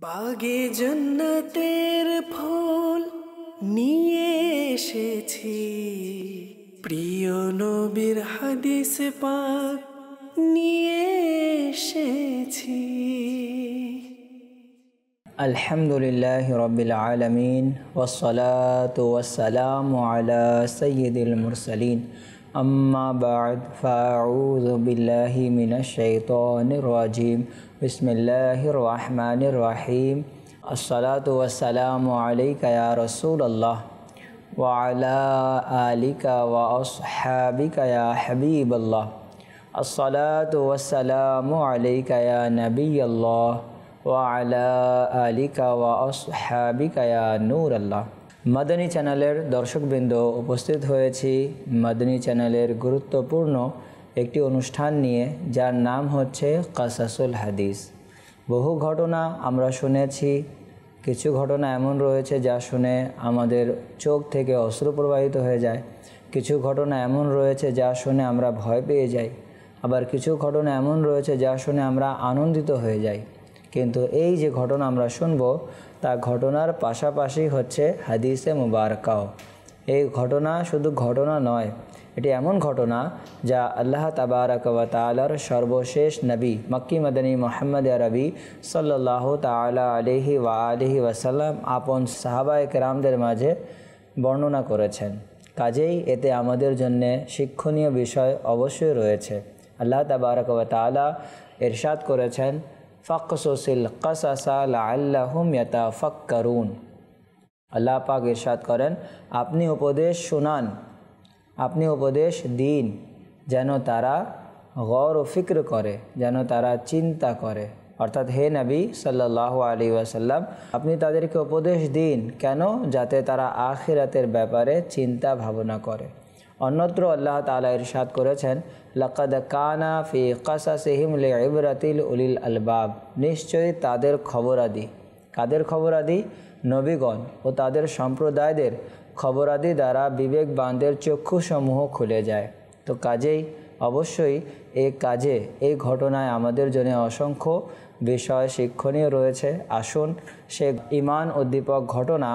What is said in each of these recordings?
বাগে জন্নতের ফুল নিয়ে এসেছি, প্রিয় নবীর হাদিস পাক নিয়ে এসেছি। আলহামদুলিল্লাহি রাব্বিল আলামিন ওয়াসসালাতু ওয়াসসালামু আলা সাইয়্যিদিল মুরসালিন আম্মা বা'দ ফাআউযু বিল্লাহি মিনাশ শাইতানির রাজিম বিসমিল্লাহির রহমানির রহিম আসসালাতু ওয়াসসালামু আলাইকা ইয়া রাসূলুল্লাহ ওয়া আলা আলিকা ওয়া আসহাবিকা ইয়া হাবিবাল্লাহ আসসালাতু ওয়াসসালামু আলাইকা ইয়া নাবিয়াল্লাহ ওয়া আলা আলিকা ওয়া আসহাবিকা ইয়া নূর আল্লাহ। মাদানী চ্যানেলের দর্শকবৃন্দ, উপস্থিত হয়েছি মাদানী চ্যানেলের গুরুত্বপূর্ণ একটি অনুষ্ঠান নিয়ে, যার নাম হচ্ছে কাসাসুল হাদিস। বহু ঘটনা আমরা শুনেছি, কিছু ঘটনা এমন রয়েছে যা শুনে আমাদের চোখ থেকে অশ্রু প্রবাহিত হয়ে যায়, কিছু ঘটনা এমন রয়েছে যা শুনে আমরা ভয় পেয়ে যাই, আবার কিছু ঘটনা এমন রয়েছে যা শুনে আমরা আনন্দিত হয়ে যাই। কিন্তু এই যে ঘটনা আমরা শুনব, তা ঘটনার পাশাপাশি হচ্ছে হাদিসে মুবারকাও। এই ঘটনা শুধু ঘটনা নয়, এটি এমন ঘটনা যা আল্লাহ তাবারাক ওয়া তাআলার সর্বশেষ নবী মক্কি মদনী মুহাম্মদ আরবি সাল্লাল্লাহু তাআলা আলাইহি ওয়া আলিহি ওয়াসাল্লাম আপন সাহাবায়ে কেরামদের মাঝে বর্ণনা করেছেন। কাজেই এতে আমাদের জন্য শিক্ষণীয় বিষয় অবশ্যই রয়েছে। আল্লাহ তাবারাক ওয়া তাআলা ইরশাদ করেছেন, ফাকসুসিল কাসাসা লাআল্লাহুম ইয়াতাফাক্কারুন। আল্লাহ পাক ইরশাদ করেন, আপনি উপদেশ শোনান, আপনি উপদেশ দিন, যেন তারা গৌর ও ফিক্র করে, যেন তারা চিন্তা করে। অর্থাৎ হে নবী সাল্লাল্লাহু আলাইহি ওয়াসাল্লাম, আপনি তাদেরকে উপদেশ দিন, কেন? যাতে তারা আখিরাতের ব্যাপারে চিন্তা ভাবনা করে। অন্যত্র আল্লাহ তাআলা ইরশাদ করেছেন, লাকাদ কানা ফি কাসাসিহিম লিইবরাতিল উলিল আলবাব। নিশ্চয়ই তাদের খবরাদি, কাদের খবরাদি? নবীগণ ও তাদের সম্প্রদায়দের খবরাদি দ্বারা বিবেকবানদের চক্ষুসমূহ খুলে যায়। তো কাজেই অবশ্যই এই ঘটনায় আমাদের জন্য অসংখ্য বিষয় শিক্ষণীয় রয়েছে। আসুন সে ঈমান উদ্দীপক ঘটনা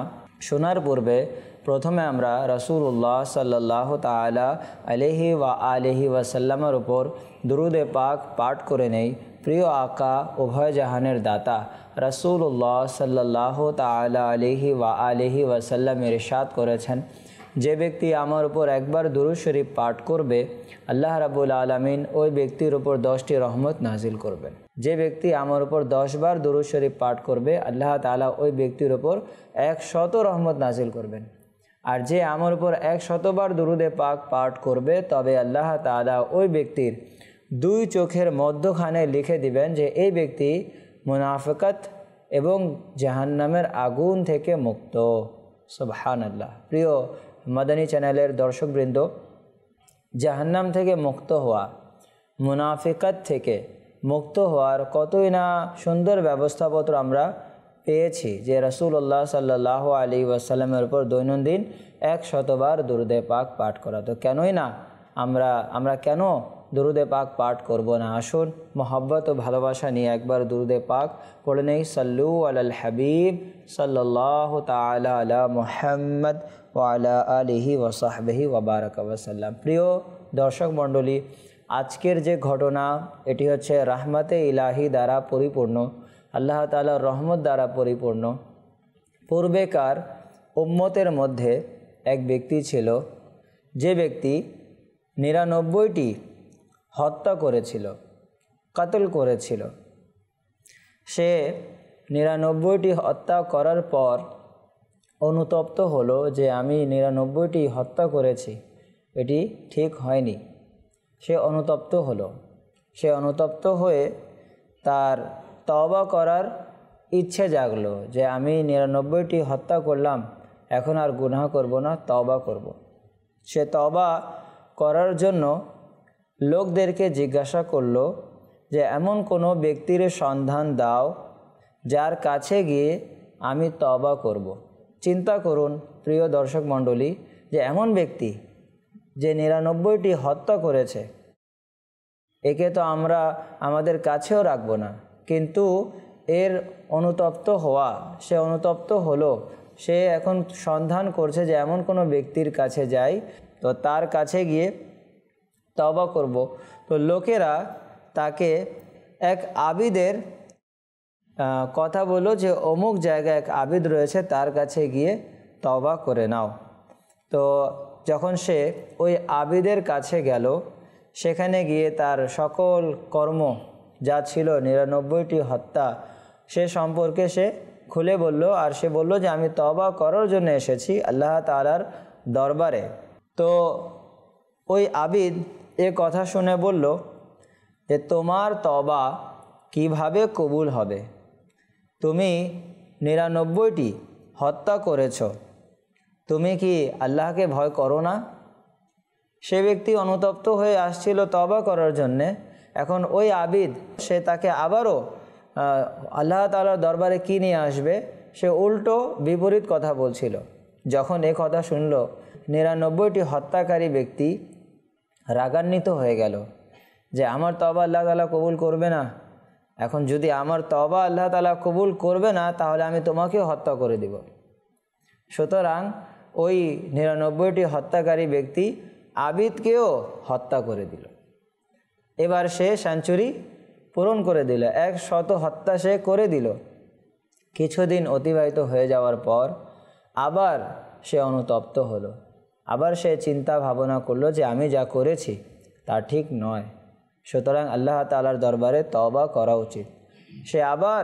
শোনার পূর্বে প্রথমে আমরা রাসূলুল্লাহ সাল্লাল্লাহু তাআলা আলাইহি ওয়া আলিহি ওয়াসাল্লামের উপর দুরূদে পাক পাঠ করে নেই। প্রিয় আকা, উভয় জাহানের দাতা রাসূলুল্লাহ সাল্লাল্লাহু তাআলা আলাইহি ওয়া আলিহি ওয়াসাল্লাম ইরশাদ করেছেন, যে ব্যক্তি আমার উপর একবার দুরূদ শরীফ পাঠ করবে, আল্লাহ রাব্বুল আলামিন ওই ব্যক্তির উপর 10টি রহমত নাজিল করবেন। যে ব্যক্তি আমার উপর 10 বার দুরূদ শরীফ পাঠ করবে, আল্লাহ তাআলা ওই ব্যক্তির উপর 100 রহমত নাজিল করবেন। আর যে আমার উপর 100 বার দুরূদে পাক পাঠ করবে, তবে আল্লাহ তাআলা ওই ব্যক্তির 2 চোখের মধ্যখানে লিখে দিবেন যে এই ব্যক্তি মুনাফিকাত এবং জাহান্নামের আগুন থেকে মুক্ত। সুবহানাল্লাহ। প্রিয় মাদানী চ্যানেলের দর্শকবৃন্দ, জাহান্নাম থেকে মুক্ত হওয়া, মুনাফিকাত থেকে মুক্ত হওয়ার কতই না সুন্দর ব্যবস্থাপত্র আমরা পেয়েছি, যে রাসূলুল্লাহ সাল্লাল্লাহু আলাইহি ওয়াসাল্লামের উপর দৈনন্দিন 100 বার দুরূদে পাক পাঠ করা। তো কেনই না আমরা কেন দুরূদে পাক পাঠ করব না? আসুন মহব্বত ও ভালোবাসা নিয়ে একবার দুরূদে পাক পড়ে নেই। সাল্লু আলাল হাবিব সাল্লাল্লাহু তাআলা আলা মুহাম্মদ ওয়া আলা আলিহি ওয়া সাহবিহি ওয়া বারাকা ওয়া সাল্লাম। প্রিয় দর্শক মণ্ডলী, আজকের যে ঘটনা, এটি হচ্ছে রাহমাতে ইলাহি দ্বারা পরিপূর্ণ, আল্লাহ তাআলার রহমত দ্বারা পরিপূর্ণ। পূর্বেকার উম্মতের মধ্যে এক ব্যক্তি ছিল, যে ব্যক্তি 99টি হত্যা করেছিল, কাতল করেছিল। সে 99টি হত্যা করার পর অনুতপ্ত হলো যে আমি 99টি হত্যা করেছি, এটি ঠিক হয়নি। সে অনুতপ্ত হলো। সে অনুতপ্ত হয়ে তার তওবা করার ইচ্ছে জাগলো যে আমি 99টি হত্যা করলাম, এখন আর গুনাহ করব না, তওবা করব। সে তওবা করার জন্য লোকদেরকে জিজ্ঞাসা করলো যে এমন কোনো ব্যক্তির সন্ধান দাও যার কাছে গিয়ে আমি তওবা করব। চিন্তা করুন প্রিয় দর্শক মণ্ডলী, যে এমন ব্যক্তি যে 99টি হত্যা করেছে, একে তো আমরা আমাদের কাছেও রাখবো না, কিন্তু এর অনুতপ্ত হওয়া, সে অনুতপ্ত হলো, সে এখন সন্ধান করছে যে এমন কোনো ব্যক্তির কাছে যাই, তো তার কাছে গিয়ে তওবা করব। তো লোকেরা তাকে এক আবিদের কথা বলল যে অমুক জায়গায় এক আবিদ রয়েছে, তার কাছে গিয়ে তওবা করে নাও। তো যখন সে ওই আবিদের কাছে গেল, সেখানে গিয়ে তার সকল কর্ম যা ছিল 99টি হত্যা, সে সম্পর্কে সে খুলে বলল। আর সে বলল যে আমি তওবা করার জন্য এসেছি আল্লাহ তাআলার দরবারে। তো ওই আবিদ এ কথা শুনে বলল যে তোমার তওবা কিভাবে কবুল হবে? তুমি 99টি হত্যা করেছ, তুমি কি আল্লাহকে ভয় করো না? সে ব্যক্তি অনুতপ্ত হয়ে আসছিল তওবা করার জন্যে। এখন ওই আবিদ সে তাকে আবারও আল্লাহ তাআলার দরবারে কি নিয়ে আসবে, সে উল্টো বিপরীত কথা বলছিল। যখন এ কথা শুনল, 99টি হত্যাকারী ব্যক্তি রাগান্বিত হয়ে গেল যে আমার তওবা আল্লাহ তাআলা কবুল করবে না। এখন যদি আমার তওবা আল্লাহ তাআলা কবুল করবে না, তাহলে আমি তোমাকেও হত্যা করে দেব। সুতরাং ওই 99টি হত্যাকারী ব্যক্তি আবিদকেও হত্যা করে দিল। এবার সে সেঞ্চুরি পূরণ করে দিল, 100 হত্যা সে করে দিল। কিছুদিন অতিবাহিত হয়ে যাওয়ার পর আবার সে অনুতপ্ত হলো। আবার সে চিন্তা ভাবনা করলো যে আমি যা করেছি তা ঠিক নয়, সুতরাং আল্লাহ তাআলার দরবারে তওবা করা উচিত। সে আবার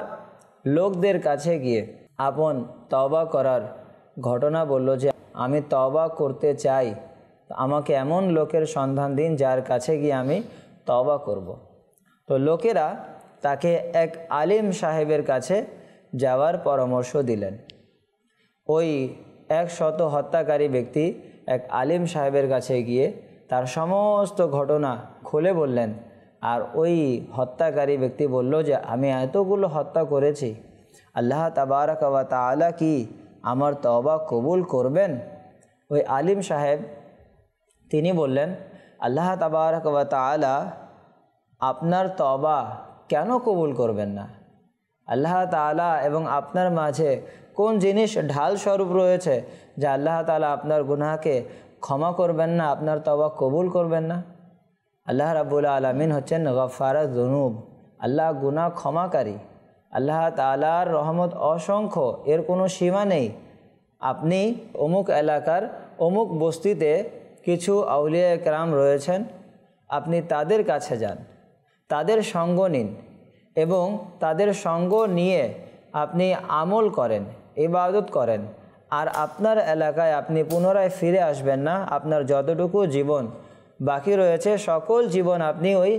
লোকদের কাছে গিয়ে আপন তওবা করার ঘটনা বলল যে আমি তওবা করতে চাই, আমাকে এমন লোকের সন্ধান দিন যার কাছে গিয়ে আমি তওবা করব। তো লোকেরা তাকে এক আলিম সাহেবের কাছে যাওয়ার পরামর্শ দিলেন। ওই 100 হত্যাকারী ব্যক্তি এক আলিম সাহেবের কাছে গিয়ে তার সমস্ত ঘটনা খুলে বললেন। আর ওই হত্যাকারী ব্যক্তি বলল যে আমি এতগুলো হত্যা করেছি, আল্লাহ তাবারাক ওয়া তাআলা কি আমার তওবা কবুল করবেন? ওই আলিম সাহেব তিনি বললেন, আল্লাহ তাবারাক ওয়া তাআলা আপনার তওবা কেন কবুল করবেন না? আল্লাহ তাআলা এবং আপনার মাঝে কোন জিনিস ঢাল স্বরূপ রয়েছে যা আল্লাহ তাআলা আপনার গুনাহকে ক্ষমা করবেন না, আপনার তওবা কবুল করবেন না? আল্লাহ রাব্বুল আলামিন হচ্ছেন গফফারাজ যুনুব, আল্লাহ গুনাহ ক্ষমাকারী। আল্লাহ তাআলার রহমত অসংখ্য, এর কোনো সীমা নেই। আপনি অমুক এলাকার অমুক বস্তিতে কিছু আউলিয়া কেরাম রয়েছেন, আপনি তাদের কাছে যান, তাদের সঙ্গ নিন এবং তাদের সঙ্গ নিয়ে আপনি আমল করেন, ইবাদত করেন। আর আপনার এলাকায় আপনি পুনরায় ফিরে আসবেন না। আপনার যতটুকু জীবন বাকি রয়েছে সকল জীবন আপনি ওই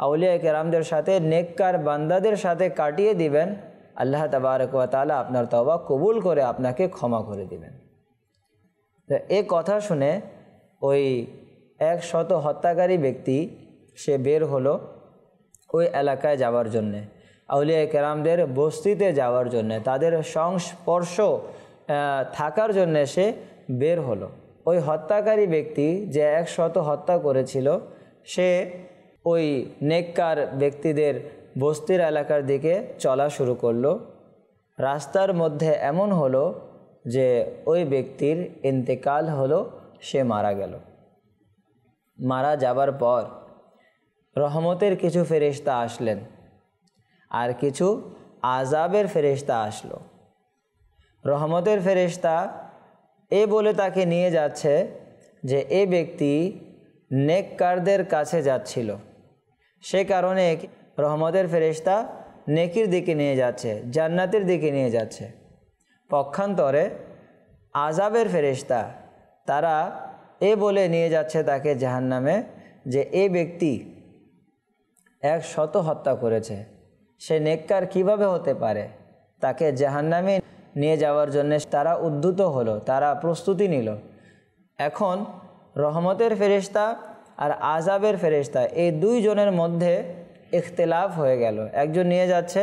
আউলিয়া কেরামদের সাথে, নেককার বান্দাদের সাথে কাটিয়ে দিবেন। আল্লাহ তাবারক ওয়া তাআলা আপনার তওবা কবুল করে আপনাকে ক্ষমা করে দিবেন। তো এ কথা শুনে ওই 100 হত্যাকারী ব্যক্তি সে বের হলো ওই এলাকায় যাওয়ার জন্যে, আউলিয়া কেরামদের বস্তিতে যাওয়ার জন্যে, তাদের সংস্পর্শ থাকার জন্যে সে বের হলো। ওই হত্যাকারী ব্যক্তি যে 100 হত্যা করেছিল, সে ওই নেককার ব্যক্তিদের বস্তির এলাকার দিকে চলা শুরু করলো। রাস্তার মধ্যে এমন হলো যে ওই ব্যক্তির ইন্তেকাল হলো, সে মারা গেল। মারা যাবার পর রহমতের কিছু ফেরেশতা আসলেন আর কিছু আযাবের ফেরেশতা আসলো। রহমতের ফেরেশতা এ বলে তাকে নিয়ে যাচ্ছে যে এ ব্যক্তি নেককারদের কাছে যাচ্ছিল, সে কারণে রহমতের ফেরেশতা নেকির দিকে নিয়ে যাচ্ছে, জান্নাতের দিকে নিয়ে যাচ্ছে। পক্ষান্তরে আযাবের ফেরেশতা তারা এ বলে নিয়ে যাচ্ছে তাকে জাহান্নামে যে এ ব্যক্তি 100 হত্যা করেছে, সে নেককার কিভাবে হতে পারে? তাকে জাহান্নামে নিয়ে যাওয়ার জন্য তারা উদ্যত হলো, তারা প্রস্তুতি নিল। এখন রহমতের ফেরেশতা আর আযাবের ফেরেশতা এই দুইজনের মধ্যে ইখতিলাফ হয়ে গেল। একজন নিয়ে যাচ্ছে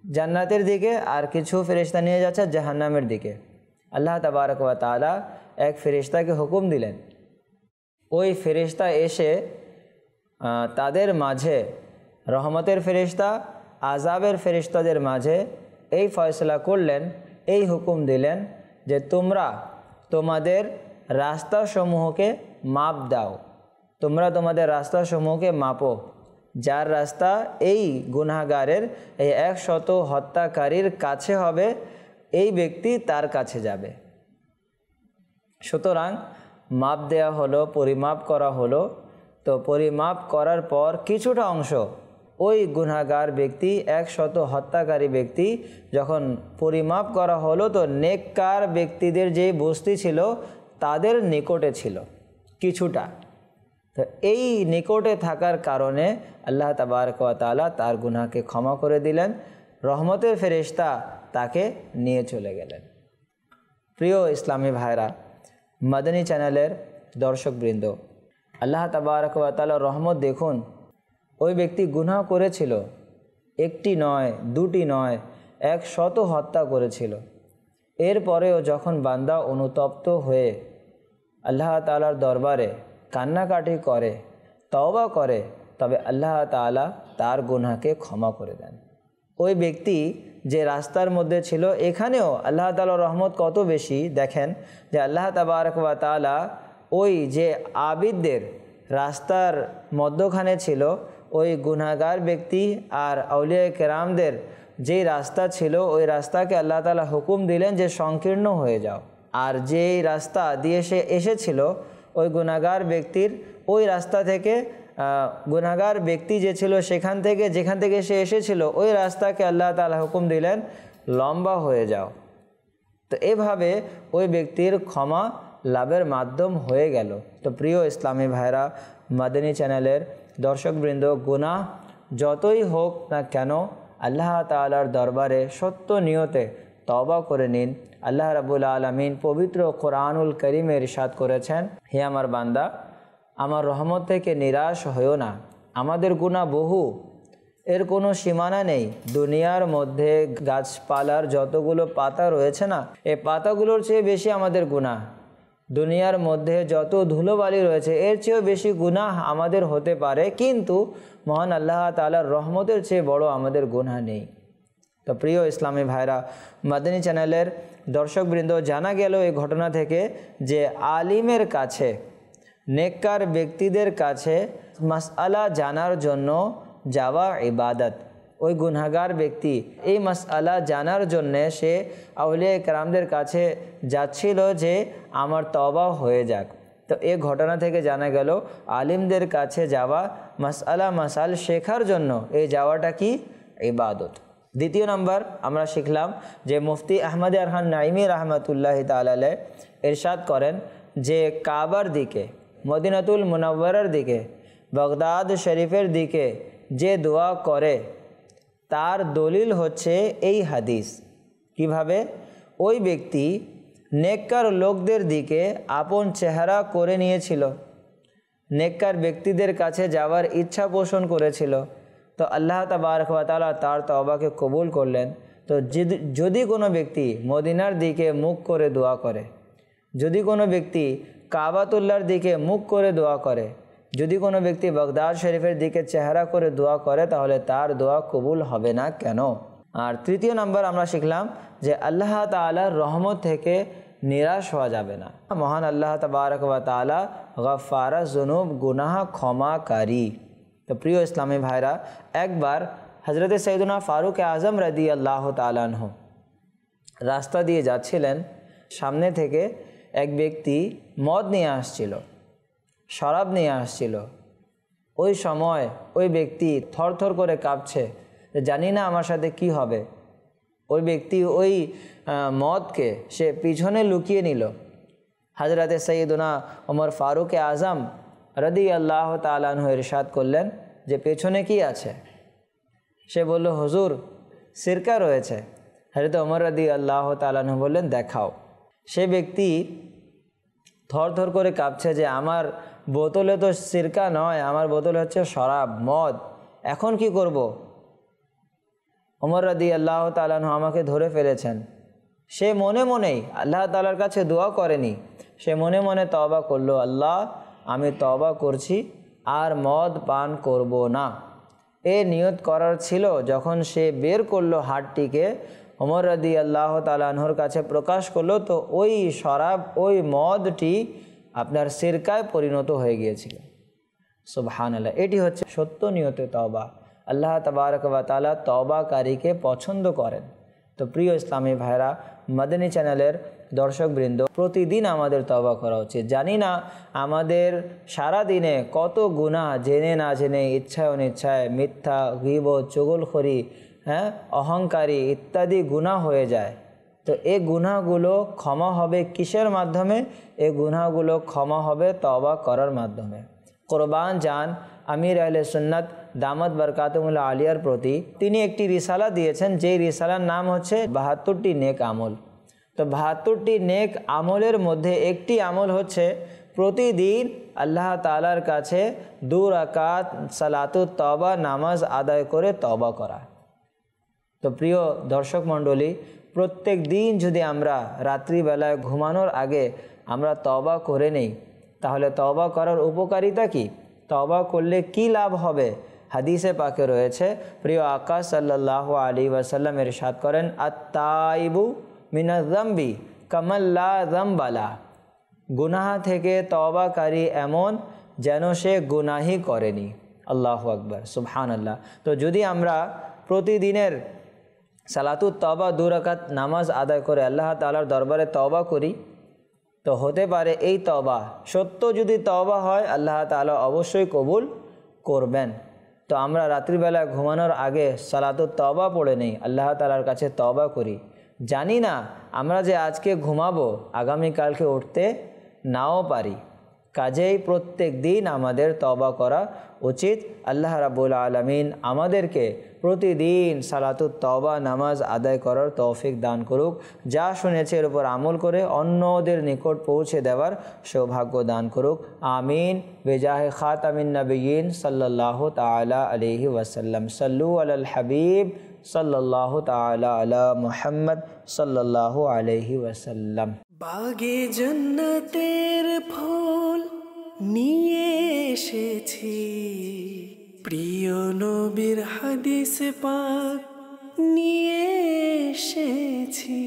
জান্নাতের দিকে আর কিছু ফেরেশতা নিয়ে যাচ্ছে জাহান্নামের দিকে। আল্লাহ তাবারক ওয়া তাআলা এক ফেরেশতাকে হুকুম দিলেন, ওই ফেরেশতা এসে তাদের মাঝে, রহমতের ফেরেশতা আযাবের ফেরেশতাদের মাঝে এই ফয়সলা করলেন, এই হুকুম দিলেন যে তোমরা তোমাদের রাস্তাসমূহকে মাপ দাও, তোমরা তোমাদের রাস্তাসমূহকে মাপো। যার রাস্তা এই গুনাহগারের, এই 100 হত্যাকারীর কাছে হবে, এই ব্যক্তি তার কাছে যাবে। সুতরাং মাপ দেয়া হলো, পরিমাপ করা হলো। তো পরিমাপ করার পর কিছুটা অংশ ওই গুনাহগার ব্যক্তি, 100 হত্যাকারী ব্যক্তি, যখন পরিমাপ করা হলো তো নেককার ব্যক্তিদের যে বস্তি ছিল তাদের নিকটে ছিল কিছুটা। তো এই নিকটে থাকার কারণে আল্লাহ তাবারক ওয়া তাআলা তার গুনাহকে ক্ষমা করে দিলেন, রহমতের ফেরেশতা তাকে নিয়ে চলে গেলেন। প্রিয় ইসলামী ভাইরা, মাদানী চ্যানেলের দর্শকবৃন্দ, আল্লাহ তাবারক ওয়া তাআলার রহমত দেখুন। ওই ব্যক্তি গুনাহ করেছিল, একটি নয়, দুটি নয়, 100 হত্যা করেছিল। এরপরেও যখন বান্দা অনুতপ্ত হয়ে আল্লাহ তাআলার দরবারে কান্নাকাটি করে, তওবা করে, তবে আল্লাহ তাআলা তার গুনাহকে ক্ষমা করে দেন। ওই ব্যক্তি যে রাস্তার মধ্যে ছিল, এখানেও আল্লাহ তাআলার রহমত কত বেশি দেখেন যে আল্লাহ তাবারক ওয়া তাআলা ওই যে আবিদদের রাস্তার মধ্যখানে ছিল, ওই গুনাহগার ব্যক্তি আর আউলিয়া কেরামদের যে রাস্তা ছিল, ওই রাস্তাকে আল্লাহ তাআলা হুকুম দিলেন যে সংকীর্ণ হয়ে যাও। আর যেই রাস্তা দিয়ে সে এসেছিল, ওই গুনাহগার ব্যক্তির ওই রাস্তা থেকে, গুনাহগার ব্যক্তি যে ছিল সেখান থেকে, যেখান থেকে সে এসেছিল, ওই রাস্তাকে আল্লাহ তাআলা হুকুম দিলেন লম্বা হয়ে যাও। তো এভাবে ওই ব্যক্তির ক্ষমা লাভের মাধ্যম হয়ে গেল। তো প্রিয় ইসলামী ভাইরা, মাদানী চ্যানেলের দর্শকবৃন্দ, গুনাহ যতই হোক না কেন আল্লাহ তাআলার দরবারে সত্য নিয়তে তওবা করে নিন। আল্লাহ রাব্বুল আলামিন পবিত্র কোরআনুল কারীমে ইরশাদ করেছেন, হে আমার বান্দা, আমার রহমত থেকে নিরাশ হয়েও না। আমাদের গুনাহ বহু, এর কোনো সীমানা নেই। দুনিয়ার মধ্যে গাছপালার যতগুলো পাতা রয়েছে না, এই পাতাগুলোর চেয়ে বেশি আমাদের গুনাহ। দুনিয়ার মধ্যে যত ধুলোবালি রয়েছে, এর চেয়েও বেশি গুনাহ আমাদের হতে পারে, কিন্তু মহান আল্লাহ তাআলার রহমতের চেয়ে বড় আমাদের গুনাহ নেই। তো প্রিয় ইসলামী ভাইরা, মাদানী চ্যানেলের দর্শকবৃন্দ, জানা গেল এই ঘটনা থেকে যে আলিমের কাছে, নেককার ব্যক্তিদের কাছে মাসআলা জানার জন্য যাওয়া ইবাদত। ওই গুনাহগার ব্যক্তি এই মাসআলা জানার জন্যে সে আউলিয়া কেরামদের কাছে যাচ্ছিল যে আমার তওবা হয়ে যাক। তো এই ঘটনা থেকে জানা গেল আলিমদের কাছে যাওয়া, মাসাল শেখার জন্য এই যাওয়াটা কি? ইবাদত। দ্বিতীয় নম্বর আমরা শিখলাম যে মুফতি আহমদ আরহান নাইমি রহমতুল্লাহি তাআলা আলাইহি ইরশাদ করেন যে কাবার দিকে, মদিনাতুল মুনাওয়ারার দিকে, বাগদাদ শরীফের দিকে যে দোয়া করে তার দলিল হচ্ছে এই হাদিস। কিভাবে? ওই ব্যক্তি নেককার লোকদের দিকে আপন চেহারা করে নিয়েছিল, নেককার ব্যক্তিদের কাছে যাওয়ার ইচ্ছা পোষণ করেছিল। তো আল্লাহ তাবারক ওয়া তাআলা তার তওবাকে কবুল করলেন। তো যদি কোনো ব্যক্তি মদিনার দিকে মুখ করে দোয়া করে, যদি কোনো ব্যক্তি কাবাতুল্লাহর দিকে মুখ করে দোয়া করে, যদি কোনো ব্যক্তি বাগদাদ শরীফের দিকে চেহারা করে দোয়া করে, তাহলে তার দোয়া কবুল হবে না কেন? আর তৃতীয় নম্বর আমরা শিখলাম যে আল্লাহ তাআলার রহমত থেকে নিরাশ হওয়া যাবে না। মহান আল্লাহ তাবারক ওয়া তাআলা গফফারা যুনুব, গুনাহ ক্ষমাকারী। তো প্রিয় ইসলামী ভাইরা, একবার হযরত সৈয়দনা ফারুক আজম রাদিয়াল্লাহু তাআলা আনহু রাস্তা দিয়ে যাচ্ছিলেন, সামনে থেকে এক ব্যক্তি মদ নিয়ে আসছিল, শরাব নিয়ে আসছিল। ওই সময় ওই ব্যক্তি থরথর করে কাঁপছে, জানি না আমার সাথে কি হবে। ওই ব্যক্তি ওই মদকে সে পিছনে লুকিয়ে নিল। হযরত সৈয়দনা ওমর ফারুক আজম রাদিয়াল্লাহু তাআলা আনহু ইরশাদ করলেন যে পেছনে কি আছে? সে বলল, হুজুর সিরকা রয়েছে। হযরত ওমর রাদিয়াল্লাহু তাআলা আনহু বললেন, দেখাও। সে ব্যক্তি থরথর করে কাঁপছে যে আমার বোতলে তো সিরকা নয়, আমার বোতলে হচ্ছে শরাব, মদ, এখন কি করব? ওমর রাদিয়াল্লাহু তাআলা আনহু আমাকে ধরে ফেলেছেন। সে মনে মনেই আল্লাহ তাআলার কাছে দোয়া করেনি, সে মনে মনে তওবা করলো, আল্লাহ আমি তওবা করছি, আর মদ পান করব না। এ নিয়ত করার ছিল যখন সে বের করলো হাড়টিকে, ওমর রাদিয়াল্লাহু তাআলা আনহুর কাছে প্রকাশ করলো, তো ওই শরাব, ওই মদটি আপনার সিরকায় পরিণত হয়ে গিয়েছিল। সুবহানাল্লাহ। এটি হচ্ছে সত্য নিয়তে তওবা। আল্লাহ তাবারক ওয়া তাআলা তওবাকারীকে পছন্দ করেন। তো প্রিয় ইসলামী ভাইরা, মাদানী চ্যানেলের দর্শকবৃন্দ, প্রতিদিন আমাদের তওবা করা উচিত। জানি না আমাদের সারা দিনে কত গুনাহ জেনে না জেনে, ইচ্ছায় অনিচ্ছায়, মিথ্যা, গীবত, চুগলখড়ি, অহংকারী ইত্যাদি গুনাহ হয়ে যায়। তো এই গুনাহগুলো ক্ষমা হবে কিসের মাধ্যমে? এই গুনাহগুলো ক্ষমা হবে তওবা করার মাধ্যমে। কোরবান যান আমির আহলে সুন্নাত দামাত বরকাতুহুল আলিয়ার প্রতি তিনি একটি রিসালা দিয়েছেন, যেই রিসালার নাম হচ্ছে ৭২টি নেক আমল। তো ৭২টি নেক আমলের মধ্যে একটি আমল হচ্ছে প্রতিদিন আল্লাহ তাআলার কাছে ২ রাকাত সালাতুত তওবা নামাজ আদায় করে তওবা করা। তো প্রিয় দর্শক মণ্ডলী, প্রত্যেক দিন যদি আমরা রাত্রিবেলায় ঘুমানোর আগে আমরা তওবা করে নেই, তাহলে তওবা করার উপকারিতা কি? তওবা করলে কি লাভ হবে? হাদিসে পাকে রয়েছে, প্রিয় আকা সাল্লাল্লাহু আলাইহি ওয়াসাল্লাম ইরশাদ করেন, আত-তাইবু মিনাজ যামবি কামান লা যামবা লা। গুনাহ থেকে তওবাকারী এমন যেন সে গুনাহই করেনি। আল্লাহু আকবার, সুবহানাল্লাহ। তো যদি আমরা প্রতিদিনের সালাতুত তওবা ২ রাকাত নামাজ আদায় করে আল্লাহ তাআলার দরবারে তওবা করি, তো হতে পারে এই তওবা সত্য যদি তওবা হয়, আল্লাহ তাআলা অবশ্যই কবুল করবেন। তো আমরা রাত্রিবেলা ঘুমানোর আগে সালাতুত তওবা পড়ে নেই, আল্লাহ তাআলার কাছে তওবা করি। জানি না আমরা যে আজকে ঘুমাবো, আগামীকালকে উঠতে নাও পারি। কাজেই প্রত্যেক দিন আমাদের তওবা করা উচিত। আল্লাহ রাব্বুল আলামিন আমাদেরকে প্রতিদিন সালাতুত তওবা নামাজ আদায় করার তৌফিক দান করুক। যা শুনেছে এর উপর আমল করে অন্যদের নিকট পৌঁছে দেওয়ার সৌভাগ্য দান করুক। আমিন। বেজাহে খাতামিন নবিয়্যিন সাল্লাল্লাহু তাআলা আলাইহি ওয়াসাল্লাম। সাল্লু আলাল হাবিব সাল্লাল্লাহু তাআলা আলা মুহাম্মদ সাল্লাল্লাহু আলাইহি ওয়াসাল্লাম। বাগে জান্নাতের ফুল নিয়ে এসেছি, প্রিয় নবীর হাদিস পাক নিয়ে এসেছি।